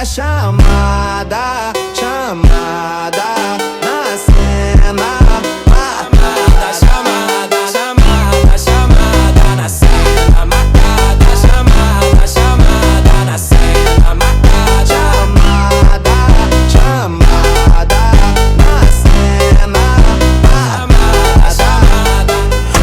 chamada, chamada na cena. Chamada, chamada, chamada na cena. Marcada, chamada, chamada na cena. Marcada, chamada, chamada na cena. Chamada.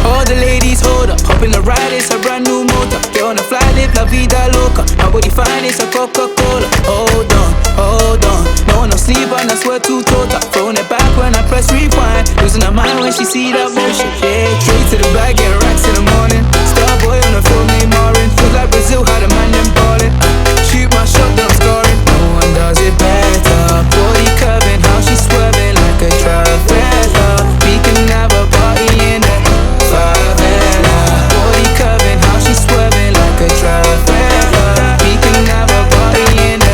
All the ladies hold up, hop in the ride, it's a brand new motor. Get on the fly, live la vida loca. My body fine, it's a Coca-Cola. Hold on, hold on. No one no sleep and I swear to total. Throwing it back when I press rewind. Losing her mind when she see that motion. Yeah, straight to the bag, get racks in the morning. Starboy on the phone named Marin. Feel like Brazil, how the man them ballin'. Shoot my shot, then I'm scoring. No one does it better. Body curving, how she swerving like a trafficker. We can have a party in the favela. Body curving, how she swerving like a trafficker. We can have a party in the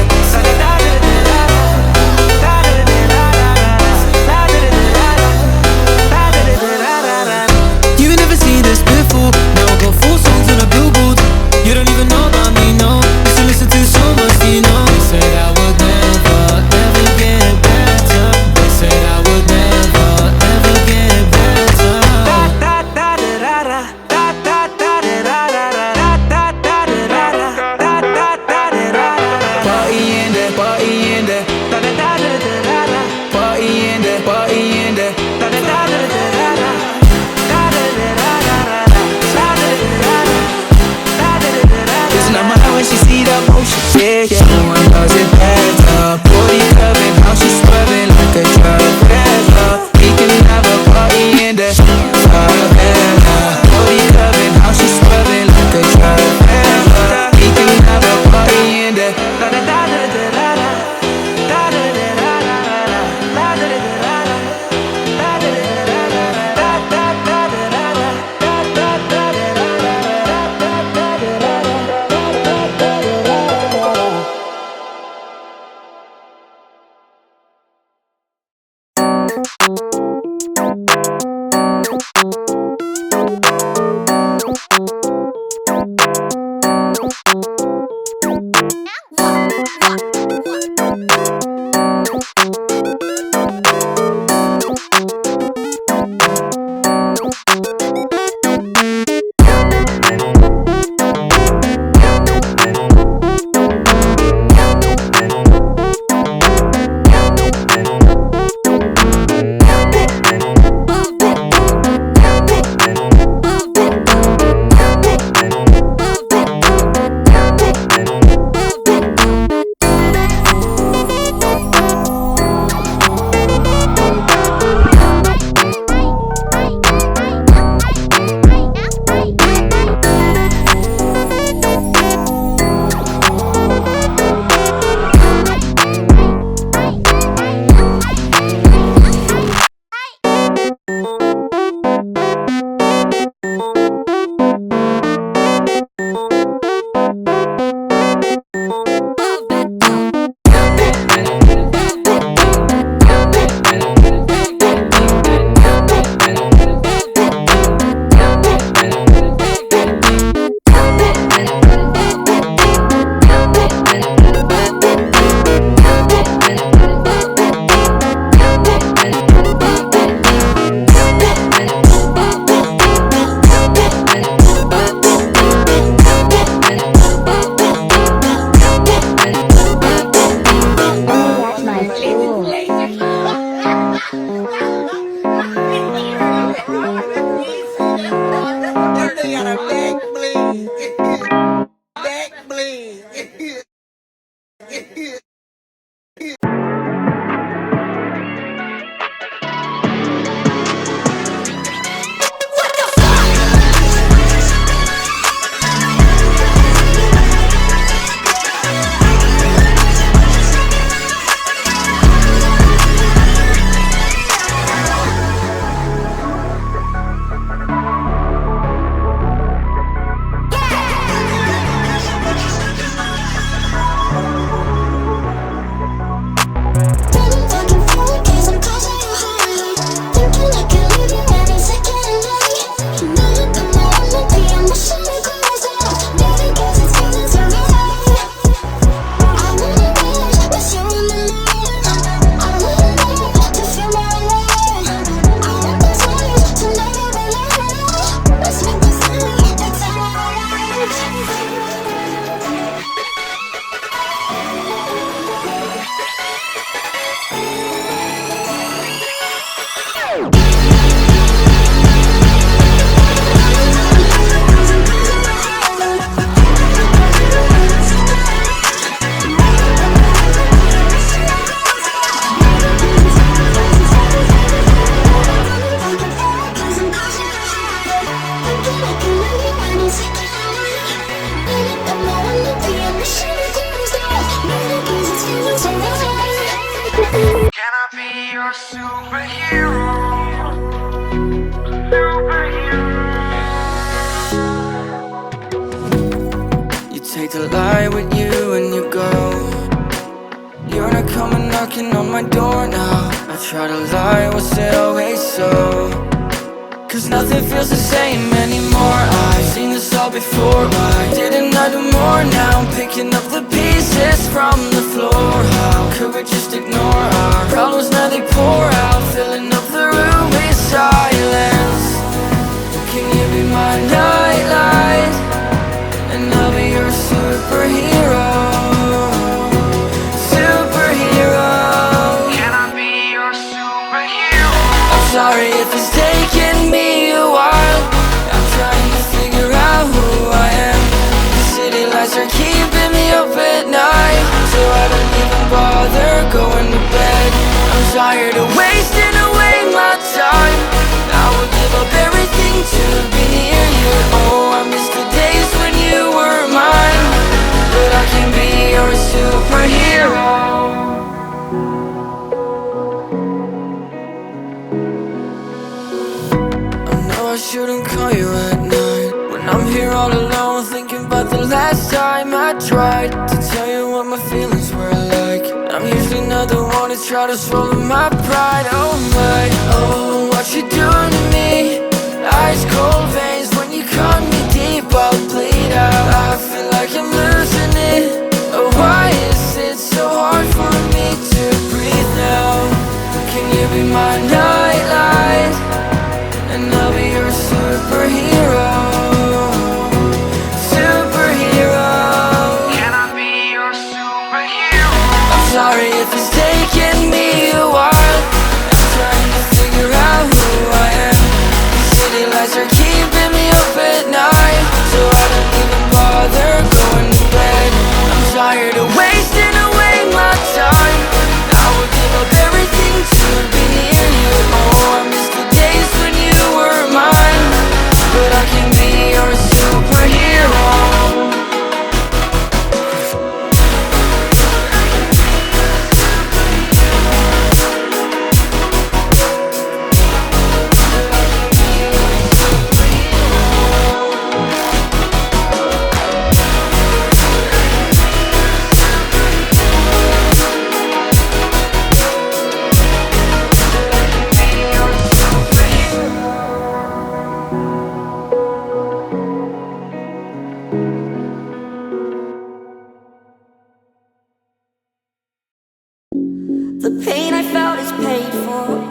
You never seen this before. Now I got 4 songs on a billboard. You don't even know about me, no. You should listen to so much, you know. They said I would never, ever get better. They said I would never, ever get better. party in there, party in there. Party in there, party in there. Losing her mind when she see that motion. Yeah, yeah. No one does it better. Body curving, how she swerving like a trafficker. We can have a party in there. Favela. Body curving, how she swerving like a trafficker. We can have a party in there. Can I be your superhero? Superhero. You take the light with you and you go. You're not coming knocking on my door now. I try to lie, was it always so? Cause nothing feels the same anymore. I've seen this all before. Why didn't I do more? Now I'm picking up the pieces from the floor. How could we just ignore our problems? Now they pour out, filling up the room with silence. Can you be my nightlight? And I'll be your superhero. Superhero. Can I be your superhero? I'm sorry if it's taking me a while. I'm trying to figure out who I am. The city lights are keeping me up at night, so I don't even bother going to bed. I'm tired of wasting away my time. I would give up everything to be near you. Oh, I miss the days when you were mine, but I can be your superhero. I shouldn't call you at night when I'm here all alone, thinking about the last time I tried to tell you what my feelings were like. I'm usually not the one to try to swallow my pride. Oh my, oh, what you doing to me? Ice cold veins when you cut me deep, I'll bleed out. I feel like I'm losing it. Oh, why is it so hard for me to breathe now? Can you be my nightlight? And I'll be your superhero. Superhero. Can I be your superhero? I'm sorry if it's taking me a while. I'm trying to figure out who I am. The city lights are keeping me up at night, so I don't even bother going to bed. I'm tired of wasting away my time. I would give up everything to be near you. Oh, I miss the days when you were mine, but I can be your superhero. The pain I felt is paid for.